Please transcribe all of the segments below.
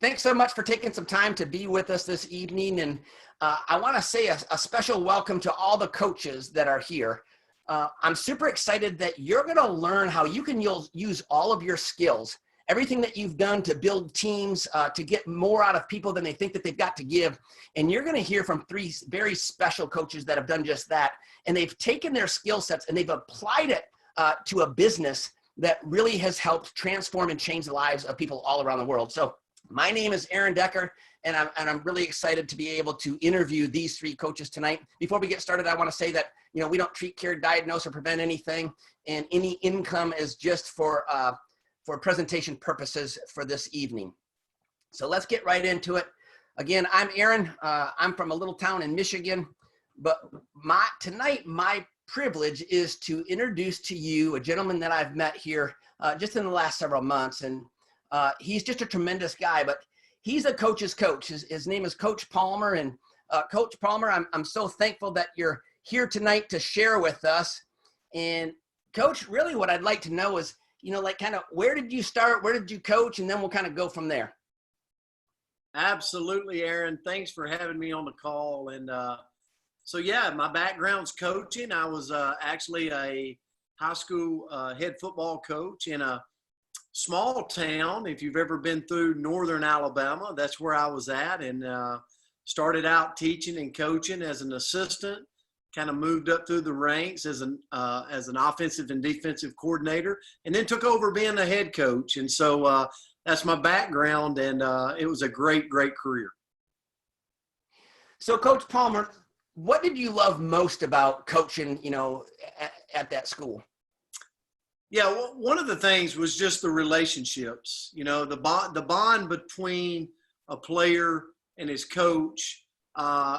Thanks so much for taking some time to be with us this evening. And I want to say a special welcome to all the coaches that are here. I'm super excited that you're going to learn how you can use all of your skills, everything that you've done to build teams, to get more out of people than they think that they've got to give. And you're going to hear from three very special coaches that have done just that. And they've taken their skill sets and they've applied it to a business that really has helped transform and change the lives of people all around the world. So my name is Aaron Decker, and I'm really excited to be able to interview these three coaches tonight. Before we get started, I want to say that, we don't treat, cure, diagnose, or prevent anything, and any income is just for presentation purposes for this evening. So let's get right into it. Again, I'm Aaron. I'm from a little town in Michigan, but tonight my privilege is to introduce to you a gentleman that I've met here just in the last several months, and he's just a tremendous guy, but he's a coach's coach. His name is Coach Palmer. And Coach Palmer, I'm so thankful that you're here tonight to share with us. And Coach, really what I'd like to know is, kind of where did you start? Where did you coach? And then we'll kind of go from there. Absolutely, Aaron. Thanks for having me on the call. And so, yeah, my background's coaching. I was actually a high school head football coach in a small town. If you've ever been through northern Alabama, that's where I was at, and started out teaching and coaching as an assistant, kind of moved up through the ranks as an offensive and defensive coordinator, and then took over being a head coach. And so that's my background, and it was a great career. So Coach Palmer, what did you love most about coaching, at that school? Yeah, well, one of the things was just the relationships, the bond between a player and his coach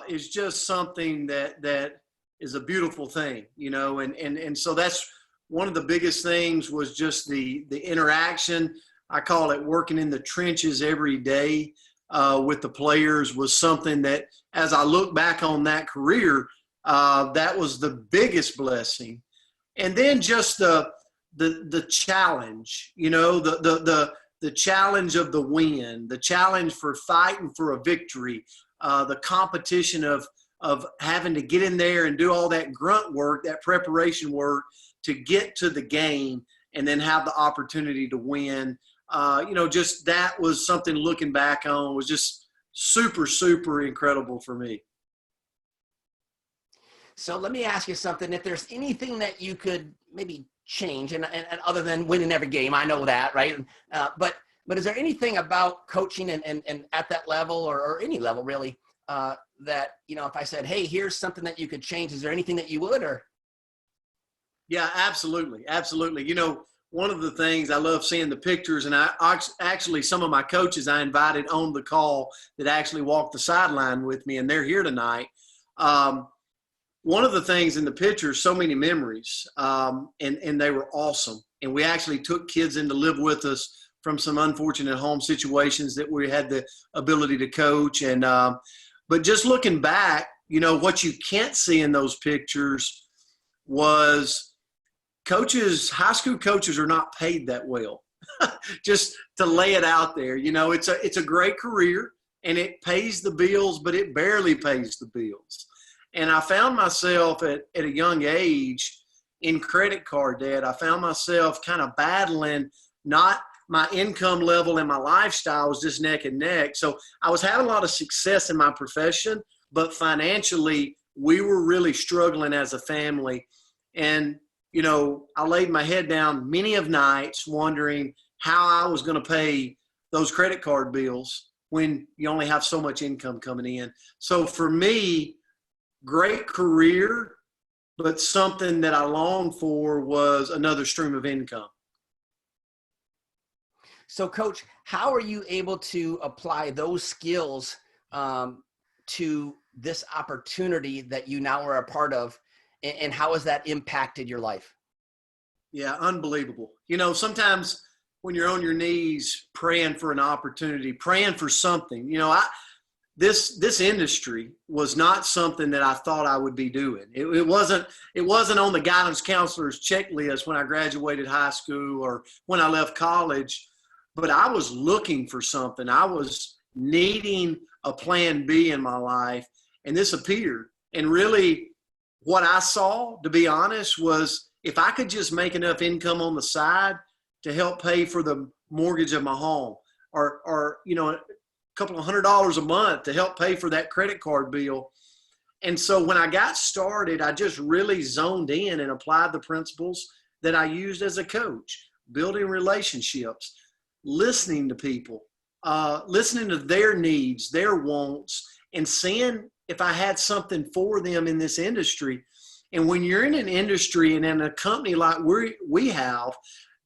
is just something that is a beautiful thing, and so that's one of the biggest things was just the interaction. I call it working in the trenches every day with the players was something that, as I look back on that career, that was the biggest blessing. And then just the challenge, the challenge of the win, the challenge for fighting for a victory, the competition of having to get in there and do all that grunt work, that preparation work to get to the game and then have the opportunity to win. Just that was something looking back on was just super incredible for me. So let me ask you something. If there's anything that you could maybe change, and other than winning every game, I know that, right? But is there anything about coaching and at that level or any level really that, if I said, hey, here's something that you could change, is there anything that you would? Or? Yeah, absolutely. One of the things I love seeing the pictures, and I actually some of my coaches I invited on the call that actually walked the sideline with me, and they're here tonight. One of the things in the pictures, so many memories, and they were awesome. And we actually took kids in to live with us from some unfortunate home situations that we had the ability to coach. And but just looking back, what you can't see in those pictures was coaches, high school coaches are not paid that well. Just to lay it out there, it's a great career and it pays the bills, but it barely pays the bills. And I found myself at a young age in credit card debt. I found myself kind of battling, not my income level and my lifestyle was just neck and neck. So I was having a lot of success in my profession, but financially we were really struggling as a family. And, I laid my head down many of nights wondering how I was going to pay those credit card bills when you only have so much income coming in. So for me, great career, but something that I longed for was another stream of income. So Coach, how are you able to apply those skills to this opportunity that you now are a part of, and how has that impacted your life? Yeah, unbelievable. Sometimes when you're on your knees praying for an opportunity, praying for something, this industry was not something that I thought I would be doing. It wasn't on the guidance counselor's checklist when I graduated high school or when I left college. but I was looking for something. I was needing a plan B in my life, and this appeared. And really what I saw, to be honest, was if I could just make enough income on the side to help pay for the mortgage of my home, or a couple of $100 a month to help pay for that credit card bill. And so when I got started, I just really zoned in and applied the principles that I used as a coach: building relationships, listening to people, listening to their needs, their wants, and seeing if I had something for them in this industry. And when you're in an industry and in a company like we have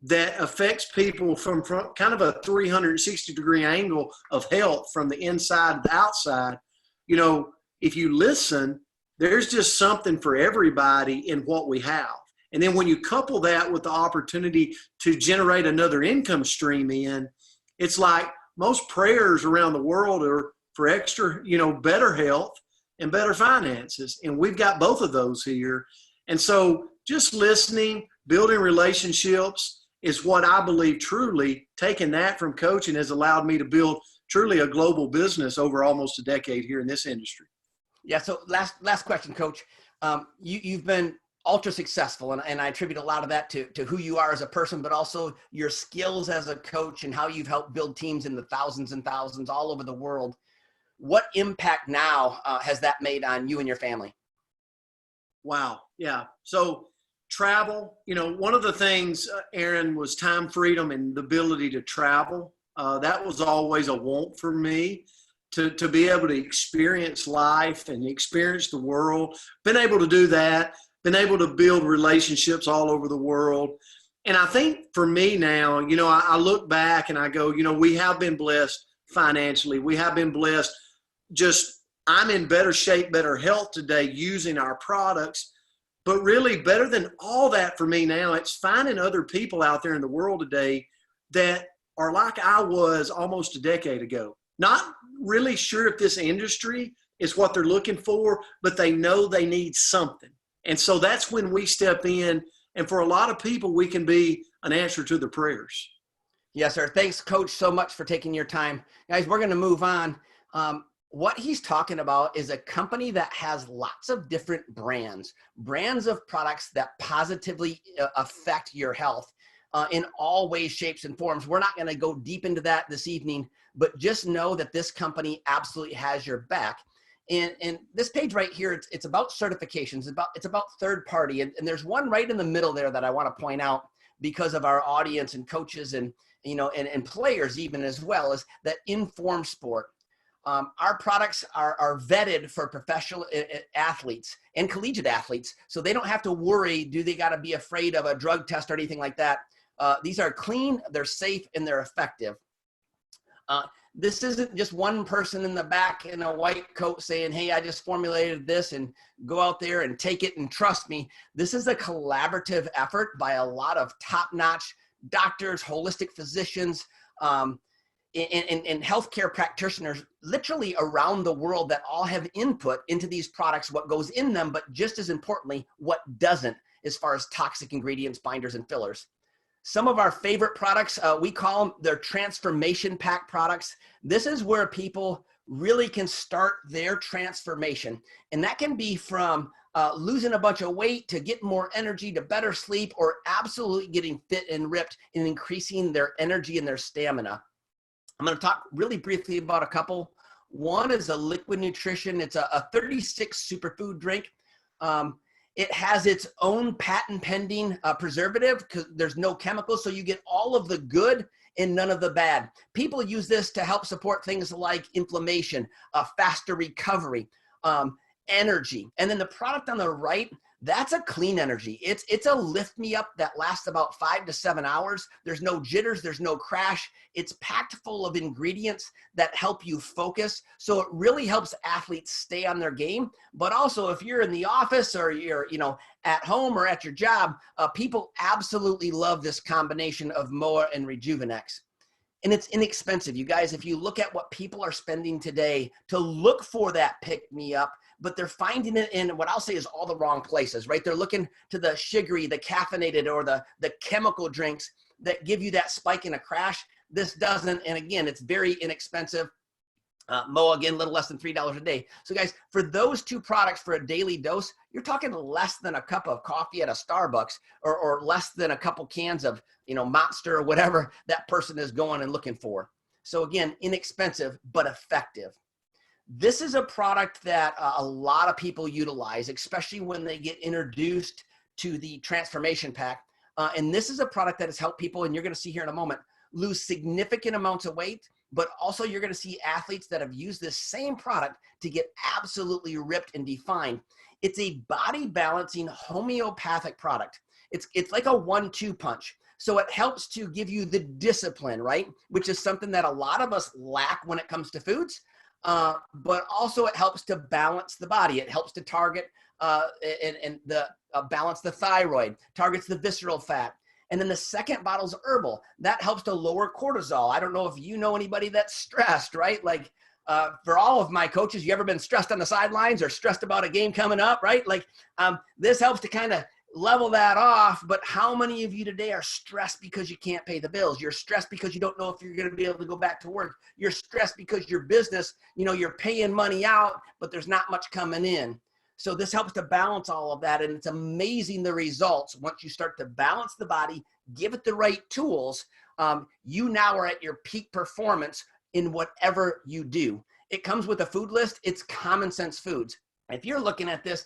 that affects people from kind of a 360-degree angle of health from the inside to the outside, if you listen, there's just something for everybody in what we have. And then when you couple that with the opportunity to generate another income stream in, it's like most prayers around the world are for extra, better health and better finances. And we've got both of those here. And so just listening, building relationships is what I believe truly, taking that from coaching, has allowed me to build truly a global business over almost a decade here in this industry. Yeah. So last question, Coach. You've been ultra successful, and I attribute a lot of that to who you are as a person, but also your skills as a coach and how you've helped build teams in the thousands and thousands all over the world. What impact now has that made on you and your family? Wow. Yeah. So travel, one of the things, Aaron, was time freedom and the ability to travel. That was always a want for me, to be able to experience life and experience the world. Been able to do that, been able to build relationships all over the world. And I think for me now, I look back and I go, we have been blessed financially. We have been blessed. I'm in better shape, better health today using our products. But really, better than all that for me now, it's finding other people out there in the world today that are like I was almost a decade ago. Not really sure if this industry is what they're looking for, but they know they need something. And so that's when we step in. And for a lot of people, we can be an answer to their prayers. Yes, sir. Thanks, Coach, so much for taking your time. Guys, we're going to move on. What he's talking about is a company that has lots of different brands of products that positively affect your health in all ways, shapes, and forms. We're not going to go deep into that this evening, but just know that this company absolutely has your back. And this page right here, it's about certifications. It's about third party. And there's one right in the middle there that I want to point out because of our audience and coaches and players even as well, is that Inform Sport. Our products are vetted for professional athletes and collegiate athletes, so they don't have to worry, do they got to be afraid of a drug test or anything like that. These are clean, they're safe, and they're effective. This isn't just one person in the back in a white coat saying, hey, I just formulated this and go out there and take it and trust me. This is a collaborative effort by a lot of top-notch doctors, holistic physicians, and healthcare practitioners literally around the world that all have input into these products, what goes in them, but just as importantly, what doesn't, as far as toxic ingredients, binders, and fillers. Some of our favorite products, we call them their transformation pack products. This is where people really can start their transformation. And that can be from losing a bunch of weight to get more energy to better sleep, or absolutely getting fit and ripped and increasing their energy and their stamina. I'm going to talk really briefly about a couple. One is a liquid nutrition. It's a 36 superfood drink. It has its own patent pending preservative because there's no chemicals. So you get all of the good and none of the bad. People use this to help support things like inflammation, faster recovery, energy. And then the product on the right, that's a clean energy. It's a lift me up that lasts about 5 to 7 hours. There's no jitters, there's no crash. It's packed full of ingredients that help you focus. So it really helps athletes stay on their game. But also if you're in the office or you're, at home or at your job, people absolutely love this combination of MOA and Rejuvenex. And it's inexpensive. You guys, if you look at what people are spending today to look for that pick me up, but they're finding it in what I'll say is all the wrong places, right? They're looking to the sugary, the caffeinated, or the chemical drinks that give you that spike in a crash. this doesn't. And again, it's very inexpensive. Mo, again, a little less than $3 a day. So guys, for those two products for a daily dose, you're talking less than a cup of coffee at a Starbucks, or less than a couple cans of, Monster or whatever that person is going and looking for. So again, inexpensive, but effective. This is a product that a lot of people utilize, especially when they get introduced to the transformation pack. And this is a product that has helped people, and you're going to see here in a moment, lose significant amounts of weight, but also you're going to see athletes that have used this same product to get absolutely ripped and defined. It's a body balancing homeopathic product. It's like a 1-2 punch. So it helps to give you the discipline, right? Which is something that a lot of us lack when it comes to foods. But also it helps to balance the body. It helps to target balance the thyroid, targets the visceral fat. And then the second bottle is herbal. That helps to lower cortisol. I don't know if you know anybody that's stressed, right? Like for all of my coaches, you ever been stressed on the sidelines or stressed about a game coming up, right? Like this helps to kind of level that off. But how many of you today are stressed because you can't pay the bills? You're stressed because you don't know if you're going to be able to go back to work. You're stressed because your business, you're paying money out, but there's not much coming in. So this helps to balance all of that. And it's amazing the results. Once you start to balance the body, give it the right tools, you now are at your peak performance in whatever you do. It comes with a food list. It's common sense foods. If you're looking at this,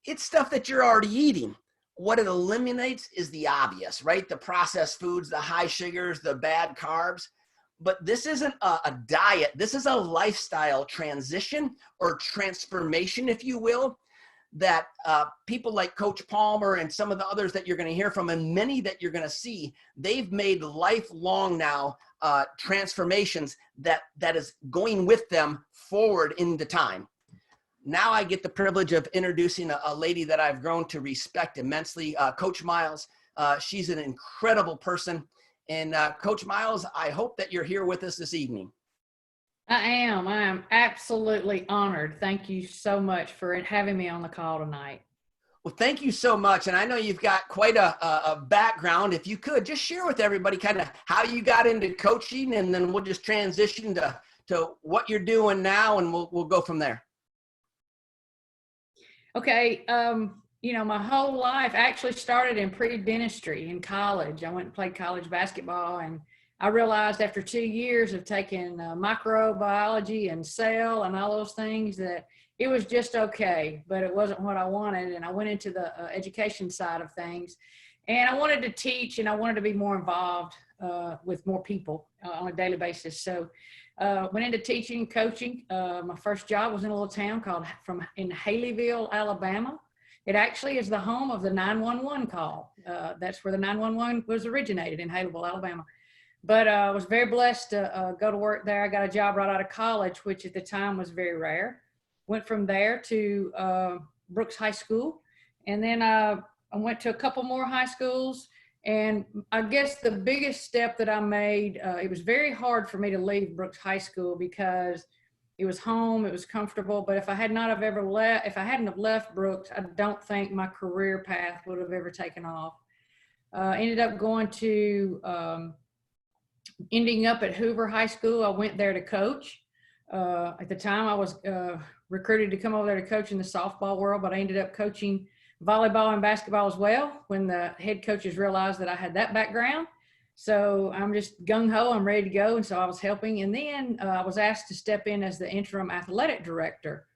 it's stuff that you're already eating. What it eliminates is the obvious, right? The processed foods, the high sugars, the bad carbs. But this isn't a diet. This is a lifestyle transition or transformation, if you will, that people like Coach Palmer and some of the others that you're going to hear from, and many that you're going to see, they've made lifelong now transformations that is going with them forward into time. Now I get the privilege of introducing a lady that I've grown to respect immensely, Coach Miles. She's an incredible person. And Coach Miles, I hope that you're here with us this evening. I am absolutely honored. Thank you so much for having me on the call tonight. Well, thank you so much. And I know you've got quite a background. If you could just share with everybody kind of how you got into coaching, and then we'll just transition to what you're doing now, and we'll go from there. Okay. My whole life actually started in pre-dentistry in college. I went and played college basketball, and I realized after 2 years of taking microbiology and cell and all those things that it was just okay, but it wasn't what I wanted. And I went into the education side of things, and I wanted to teach, and I wanted to be more involved with more people on a daily basis. So went into teaching, coaching. My first job was in a little town in Haleyville, Alabama. It actually is the home of the 911 call. That's where the 911 was originated, in Haleyville, Alabama. But I was very blessed to go to work there. I got a job right out of college, which at the time was very rare. Went from there to Brooks High School. And then I went to a couple more high schools. And I guess the biggest step that I made, it was very hard for me to leave Brooks High School because it was home, it was comfortable. But if I hadn't have left Brooks, I don't think my career path would have ever taken off. Ended up ending up at Hoover High School. I went there to coach. At the time I was recruited to come over there to coach in the softball world, but I ended up coaching volleyball and basketball as well when the head coaches realized that I had that background. So I'm just gung-ho, I'm ready to go. And so I was helping. And then I was asked to step in as the interim athletic director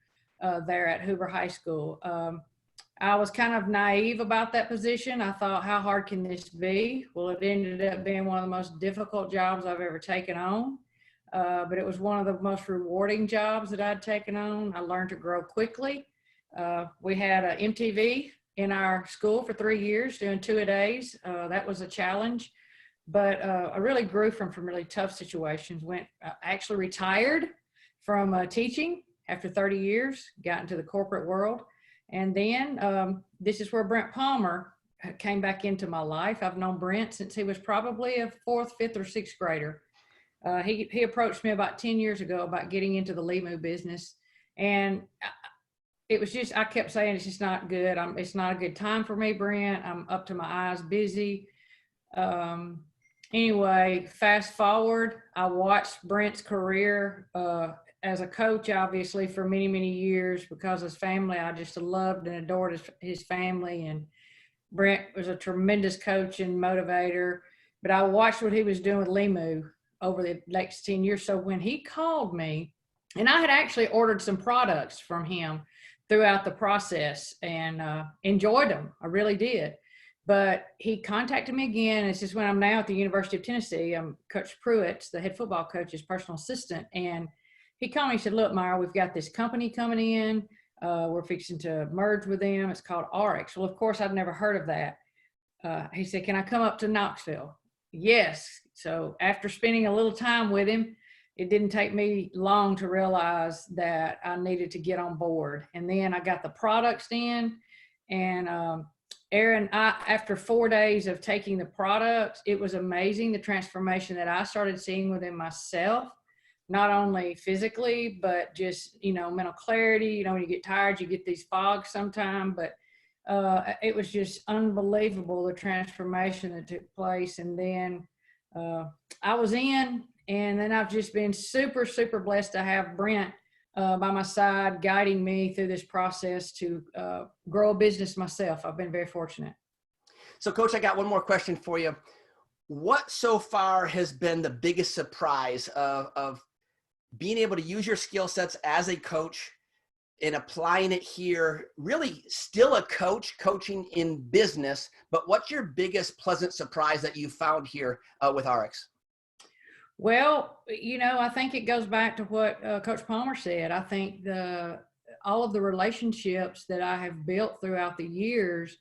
there at Hoover High School. I was kind of naive about that position. I thought, how hard can this be? Well, it ended up being one of the most difficult jobs I've ever taken on. But it was one of the most rewarding jobs that I'd taken on. I learned to grow quickly. We had an MTV in our school for 3 years, doing 2-a-days. That was a challenge, but I really grew from really tough situations. Actually retired from teaching after 30 years, got into the corporate world. And then this is where Brent Palmer came back into my life. I've known Brent since he was probably a 4th, 5th, or 6th grader. He approached me about 10 years ago about getting into the Limu business. And it was just, I kept saying, it's just not good. It's not a good time for me, Brent. I'm up to my eyes busy. And Anyway, fast forward, I watched Brent's career as a coach, obviously, for many, many years because his family, I just loved and adored his family. And Brent was a tremendous coach and motivator. But I watched what he was doing with Limu over the next 10 years. So when he called me, and I had actually ordered some products from him throughout the process and enjoyed them. I really did. But he contacted me again. It's just when I'm now at the University of Tennessee. I'm Coach Pruitt's, the head football coach's personal assistant. And he called me and said, look, Myra, we've got this company coming in. We're fixing to merge with them. It's called RX. Well, of course, I'd never heard of that. He said, can I come up to Knoxville? Yes. So after spending a little time with him, it didn't take me long to realize that I needed to get on board. And then I got the products in, and Aaron, after 4 days of taking the products, it was amazing the transformation that I started seeing within myself, not only physically, but just, mental clarity. When you get tired, you get these fogs sometimes, but it was just unbelievable, the transformation that took place. And then I was in, and then I've just been super, super blessed to have Brent by my side, guiding me through this process to grow a business myself. I've been very fortunate. So Coach, I got one more question for you. What so far has been the biggest surprise of being able to use your skill sets as a coach and applying it here, really still a coach coaching in business, but what's your biggest pleasant surprise that you found here with RX? Well, I think it goes back to what Coach Palmer said. I think all of the relationships that I have built throughout the years,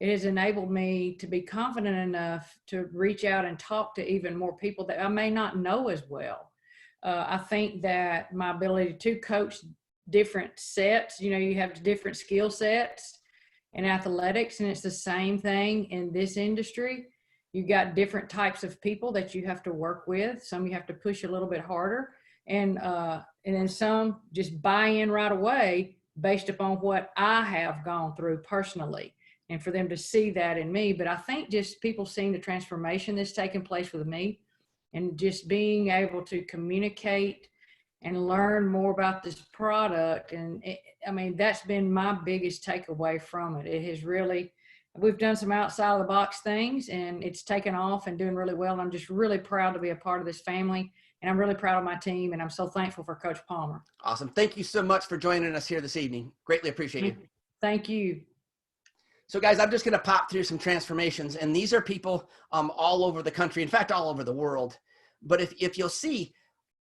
it has enabled me to be confident enough to reach out and talk to even more people that I may not know as well. I think that my ability to coach different sets, you have different skill sets in athletics, and it's the same thing in this industry. You got different types of people that you have to work with. Some you have to push a little bit harder, and then some just buy in right away based upon what I have gone through personally, and for them to see that in me. But I think just people seeing the transformation that's taking place with me, and just being able to communicate and learn more about this product. And that's been my biggest takeaway from it. It has really, we've done some outside of the box things, and it's taken off and doing really well. And I'm just really proud to be a part of this family, and I'm really proud of my team, and I'm so thankful for Coach Palmer. Awesome. Thank you so much for joining us here this evening. Greatly appreciate you. Thank you. So guys, I'm just going to pop through some transformations, and these are people all over the country, in fact, all over the world. But if you'll see,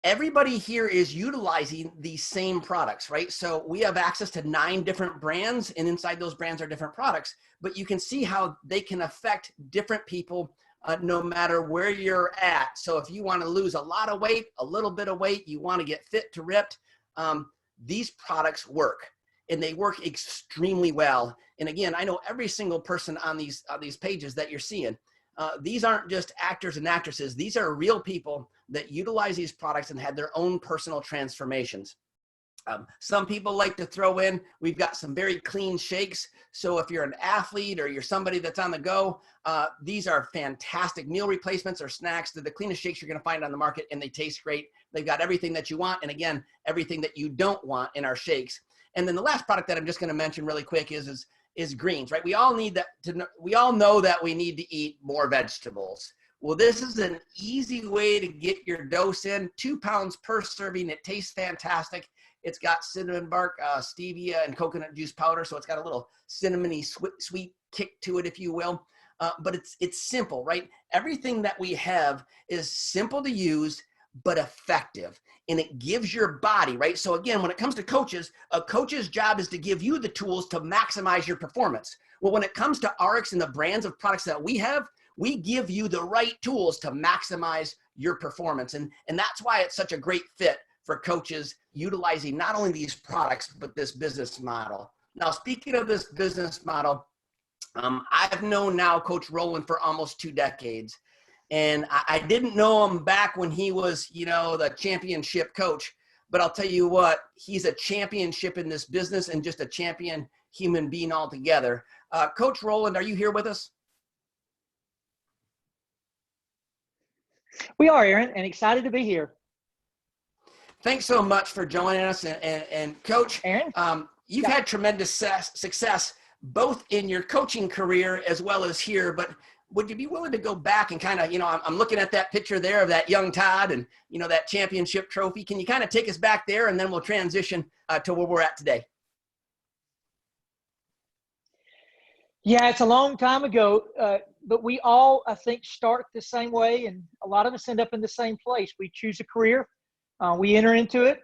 everybody here is utilizing these same products, right? So we have access to 9 different brands, and inside those brands are different products, but you can see how they can affect different people no matter where you're at. So if you want to lose a lot of weight, a little bit of weight, you want to get fit to ripped, these products work, and they work extremely well. And again, I know every single person on these pages that you're seeing. These aren't just actors and actresses. These are real people that utilize these products and had their own personal transformations. Some people like to throw in, we've got some very clean shakes. So if you're an athlete or you're somebody that's on the go, these are fantastic meal replacements or snacks. They're the cleanest shakes you're going to find on the market, and they taste great. They've got everything that you want, and again, everything that you don't want in our shakes. And then the last product that I'm just going to mention really quick is greens, right? We all know that we need to eat more vegetables. Well, this is an easy way to get your dose in. 2 pounds per serving. It tastes fantastic. It's got cinnamon bark, stevia, and coconut juice powder, so it's got a little cinnamony sweet kick to it, if you will. But it's simple, right? Everything that we have is simple to use, but effective, and it gives your body, right? So again, when it comes to coaches, a coach's job is to give you the tools to maximize your performance. Well, when it comes to RX and the brands of products that we have, we give you the right tools to maximize your performance. And that's why it's such a great fit for coaches utilizing not only these products, but this business model. Now, speaking of this business model, I've known now Coach Roland for almost 2 decades. And I didn't know him back when he was, the championship coach. But I'll tell you what, he's a championship in this business and just a champion human being altogether. Coach Roland, are you here with us? We are, Aaron, and excited to be here. Thanks so much for joining us. And Coach, Aaron? You've had tremendous success both in your coaching career as well as here, but would you be willing to go back and kind of, I'm looking at that picture there of that young Todd and, that championship trophy. Can you kind of take us back there, and then we'll transition to where we're at today? Yeah, it's a long time ago, but we all, I think, start the same way, and a lot of us end up in the same place. We choose a career, we enter into it,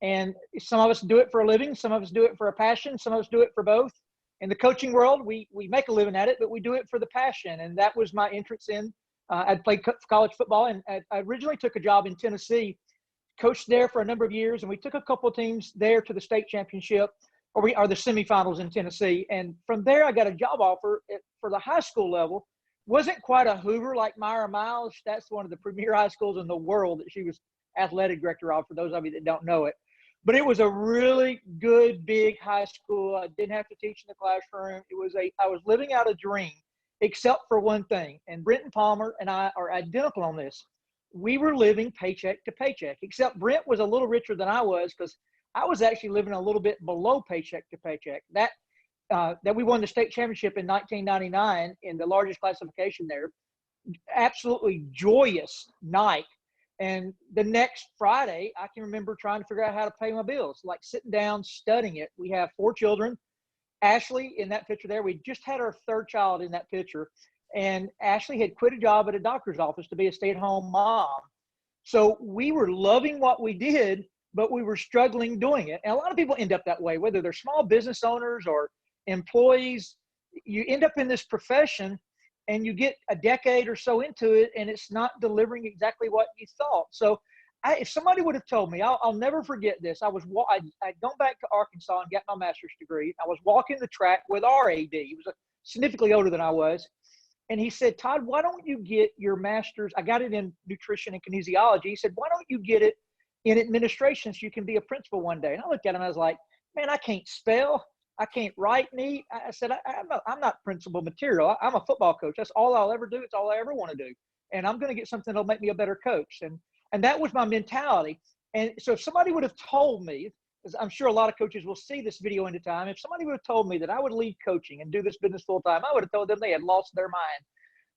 and some of us do it for a living, some of us do it for a passion, some of us do it for both. In the coaching world, we make a living at it, but we do it for the passion, and that was my entrance in. I'd played college football, and I originally took a job in Tennessee, coached there for a number of years, and we took a couple of teams there to the state championship, or the semifinals in Tennessee. And from there, I got a job offer for the high school level. Wasn't quite a Hoover like Myra Miles. That's one of the premier high schools in the world that she was athletic director of, for those of you that don't know it. But it was a really good, big high school. I didn't have to teach in the classroom. I was living out a dream, except for one thing. And Brent Palmer and I are identical on this. We were living paycheck to paycheck, except Brent was a little richer than I was, because I was actually living a little bit below paycheck to paycheck. That we won the state championship in 1999 in the largest classification there. Absolutely joyous night. And the next Friday, I can remember trying to figure out how to pay my bills, like sitting down, studying it. We have 4 children. Ashley, in that picture there, we just had our 3rd child in that picture. And Ashley had quit a job at a doctor's office to be a stay-at-home mom. So we were loving what we did, but we were struggling doing it. And a lot of people end up that way, whether they're small business owners or employees. You end up in this profession and you get a decade or so into it, and it's not delivering exactly what you thought. So if somebody would have told me, I'll never forget this. I'd gone back to Arkansas and got my master's degree. I was walking the track with our AD. He was significantly older than I was. And he said, Todd, why don't you get your master's? I got it in nutrition and kinesiology. He said, why don't you get it in administration so you can be a principal one day? And I looked at him, I was like, man, I can't spell. I can't write neat. I said, I'm not principal material. I'm a football coach. That's all I'll ever do. It's all I ever want to do. And I'm going to get something that'll make me a better coach. And that was my mentality. And so if somebody would have told me, because I'm sure a lot of coaches will see this video into time, if somebody would have told me that I would leave coaching and do this business full time, I would have told them they had lost their mind.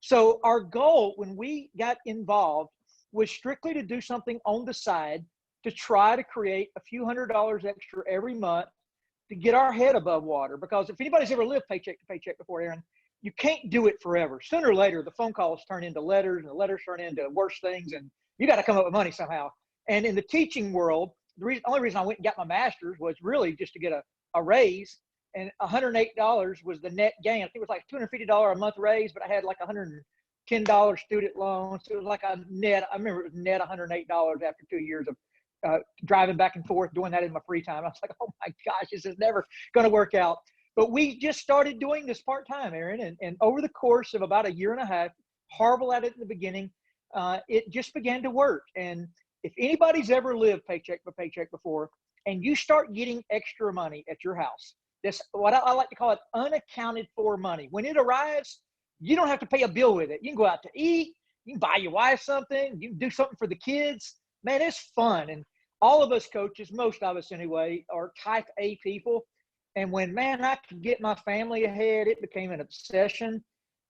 So our goal when we got involved was strictly to do something on the side to try to create a few $100s extra every month to get our head above water. Because if anybody's ever lived paycheck to paycheck before, Aaron, you can't do it forever. Sooner or later, the phone calls turn into letters, and the letters turn into worse things, and you got to come up with money somehow. And in the teaching world, the only reason I went and got my master's was really just to get a raise, and $108 was the net gain. I think it was like $250 a month raise, but I had like $110 student loans. So it was like a net, I remember it was net $108 after 2 years of driving back and forth, doing that in my free time. I was like, oh my gosh, this is never going to work out. But we just started doing this part-time, Aaron. And over the course of about a year and a half, horrible at it in the beginning, it just began to work. And if anybody's ever lived paycheck to paycheck before, and you start getting extra money at your house, this, what I like to call it, unaccounted for money. When it arrives, you don't have to pay a bill with it. You can go out to eat, you can buy your wife something, you can do something for the kids. Man, it's fun. And all of us coaches, most of us anyway, are type A people. And when, man, I could get my family ahead, it became an obsession.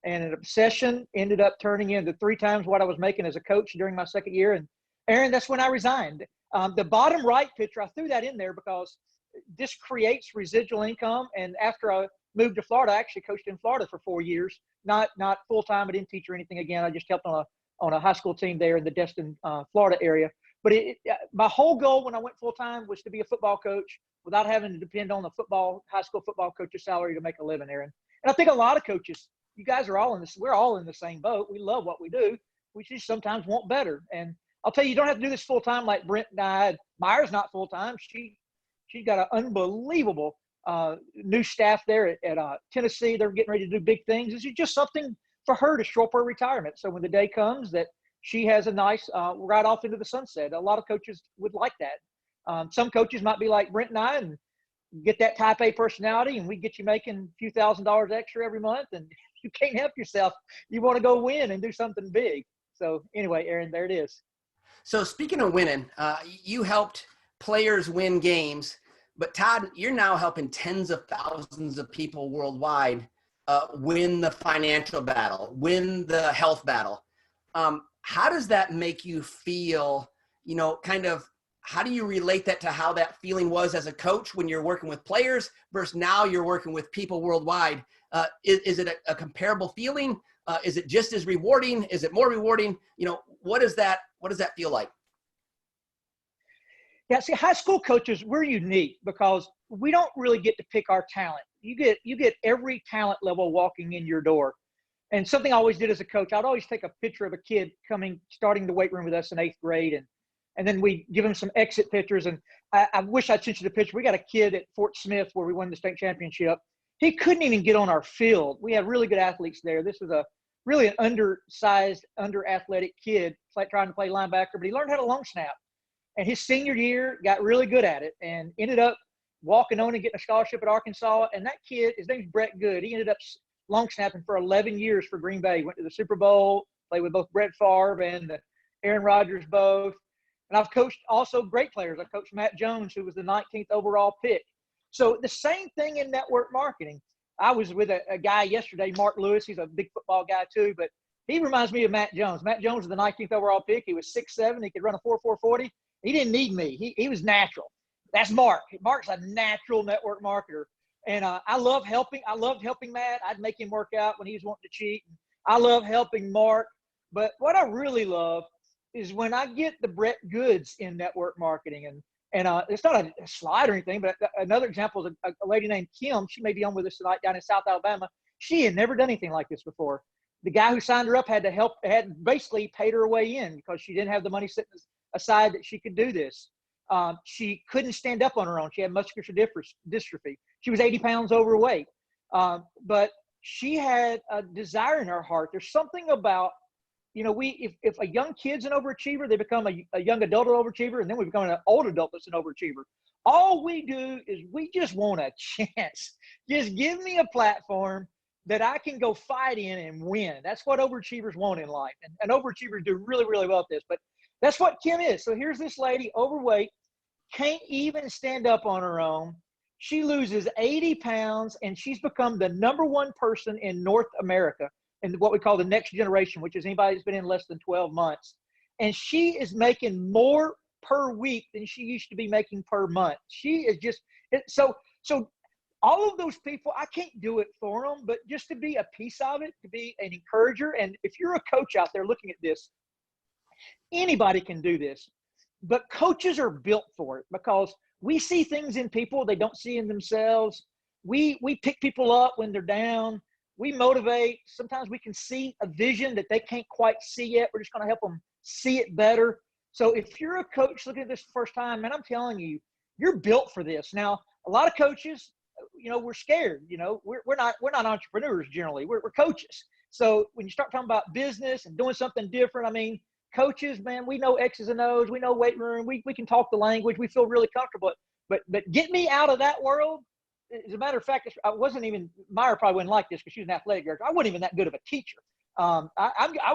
And an obsession ended up turning into 3 times what I was making as a coach during my 2nd year. And Aaron, that's when I resigned. The bottom right picture, I threw that in there because this creates residual income. And after I moved to Florida, I actually coached in Florida for 4 years, not full-time. I didn't teach or anything again. I just helped on a high school team there in the Destin, Florida area. But my whole goal when I went full-time was to be a football coach without having to depend on the high school football coach's salary to make a living, Aaron. And I think a lot of coaches, you guys are we're all in the same boat. We love what we do. We just sometimes want better. And I'll tell you, you don't have to do this full-time like Brent and I. Myra's not full-time. She's got an unbelievable new staff there at Tennessee. They're getting ready to do big things. This is just something for her to show up her retirement. So when the day comes that she has a nice ride off into the sunset, a lot of coaches would like that. Some coaches might be like Brent and I and get that type A personality, and we get you making a few $1,000s extra every month, and you can't help yourself. You want to go win and do something big. So anyway, Aaron, there it is. So speaking of winning, you helped players win games, but Todd, you're now helping tens of thousands of people worldwide win the financial battle, win the health battle. How does that make you feel? You know, kind of, how do you relate that to how that feeling was as a coach when you're working with players versus now you're working with people worldwide? Is it a comparable feeling? Is it just as rewarding? Is it more rewarding? You know, what does that feel like? Yeah, see, high school coaches, we're unique because we don't really get to pick our talent. You get every talent level walking in your door. And something I always did as a coach, I'd always take a picture of a kid starting the weight room with us in 8th grade, and then we give them some exit pictures. And I wish I'd sent you the picture. We got a kid at Fort Smith where we won the state championship. He couldn't even get on our field. We had really good athletes there. This was really an undersized, under-athletic kid trying to play linebacker, but he learned how to long snap. And his senior year, got really good at it and ended up walking on and getting a scholarship at Arkansas. And that kid, his name's Brett Good. He ended up long snapping for 11 years for Green Bay. Went to the Super Bowl, played with both Brett Favre and Aaron Rodgers both. And I've coached also great players. I coached Matt Jones, who was the 19th overall pick. So the same thing in network marketing. I was with a guy yesterday, Mark Lewis. He's a big football guy too, but he reminds me of Matt Jones. Matt Jones was the 19th overall pick. He was 6'7". He could run a 4.40. He didn't need me. He was natural. That's Mark. Mark's a natural network marketer. And I love helping. I loved helping Matt. I'd make him work out when he was wanting to cheat. I love helping Mark. But what I really love is when I get the Brett Goods in network marketing. And it's not a slide or anything, but another example is a lady named Kim. She may be on with us tonight down in South Alabama. She had never done anything like this before. The guy who signed her up had basically paid her way in because she didn't have the money sitting aside that she could do this. She couldn't stand up on her own. She had muscular dystrophy. She was 80 pounds overweight. But she had a desire in her heart. There's something about, you know, if a young kid's an overachiever, they become a young adult overachiever, and then we become an old adult that's an overachiever. All we do is we just want a chance. Just give me a platform that I can go fight in and win. That's what overachievers want in life. And overachievers do really, really well at this. But that's what Kim is. So here's this lady, overweight, can't even stand up on her own. She loses 80 pounds, and she's become the #1 person in North America in what we call the next generation, which is anybody that's been in less than 12 months. And she is making more per week than she used to be making per month. She is just so all of those people, I can't do it for them, but just to be a piece of it, to be an encourager. And if you're a coach out there looking at this, anybody can do this, but coaches are built for it because we see things in people they don't see in themselves. We pick people up when they're down. We motivate. Sometimes we can see a vision that they can't quite see yet. We're just going to help them see it better. So if you're a coach looking at this the first time, man, I'm telling you, you're built for this. Now, a lot of coaches, you know, we're scared. You know, we're not entrepreneurs generally. We're coaches. So when you start talking about business and doing something different, I mean, coaches, man, we know X's and O's. We know weight room. We can talk the language. We feel really comfortable. But get me out of that world. As a matter of fact, I wasn't even, Meyer probably wouldn't like this because she was an athletic director. I wasn't even that good of a teacher. I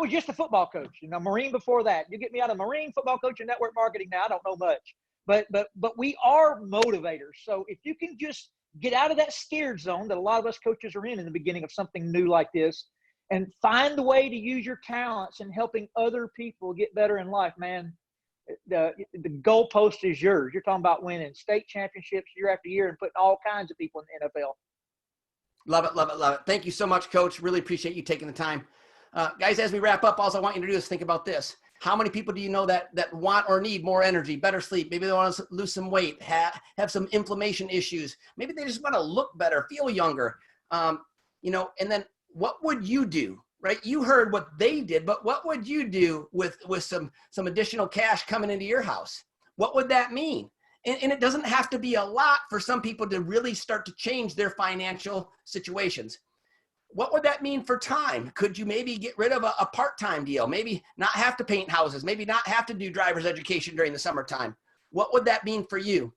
was just a football coach, you know, Marine before that. You get me out of Marine, football coach, and network marketing now, I don't know much. But we are motivators. So if you can just get out of that scared zone that a lot of us coaches are in the beginning of something new like this, and find the way to use your talents in helping other people get better in life, man, the goalpost is yours. You're talking about winning state championships year after year and putting all kinds of people in the NFL. Love it, love it, love it. Thank you so much, Coach. Really appreciate you taking the time. Guys, as we wrap up, all I want you to do is think about this. How many people do you know that want or need more energy, better sleep? Maybe they want to lose some weight, have some inflammation issues. Maybe they just want to look better, feel younger. You know, and then what would you do? Right? You heard what they did, but what would you do with some additional cash coming into your house? What would that mean? And it doesn't have to be a lot for some people to really start to change their financial situations. What would that mean for time? Could you maybe get rid of a part-time deal? Maybe not have to paint houses, maybe not have to do driver's education during the summertime. What would that mean for you?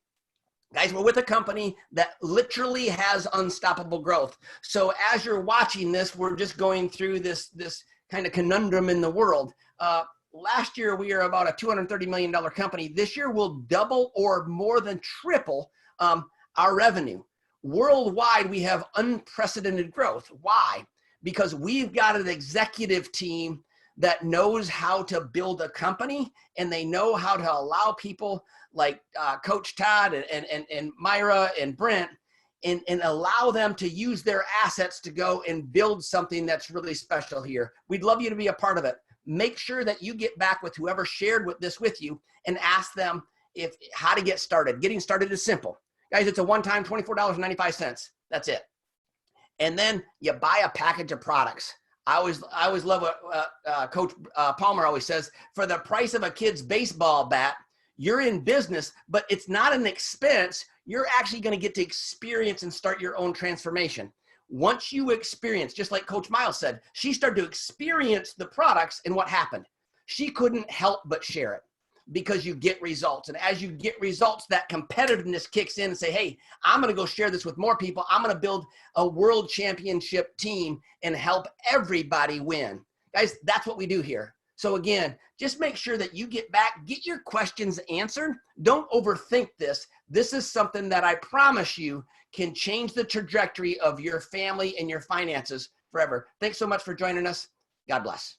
Guys, we're with a company that literally has unstoppable growth. So as you're watching this, we're just going through this kind of conundrum in the world. Last year, we were about a $230 million company. This year, we'll double or more than triple our revenue. Worldwide, we have unprecedented growth. Why? Because we've got an executive team that knows how to build a company, and they know how to allow people like Coach Todd and Myra and Brent and allow them to use their assets to go and build something that's really special here. We'd love you to be a part of it. Make sure that you get back with whoever shared this with you and ask them how to get started. Getting started is simple. Guys, it's a one-time $24.95. That's it. And then you buy a package of products. I always love what Coach Palmer always says, for the price of a kid's baseball bat, you're in business, but it's not an expense. You're actually going to get to experience and start your own transformation. Once you experience, just like Coach Miles said, she started to experience the products, and what happened? She couldn't help but share it because you get results. And as you get results, that competitiveness kicks in and say, hey, I'm going to go share this with more people. I'm going to build a world championship team and help everybody win. Guys, that's what we do here. So again, just make sure that you get back, get your questions answered. Don't overthink this. This is something that I promise you can change the trajectory of your family and your finances forever. Thanks so much for joining us. God bless.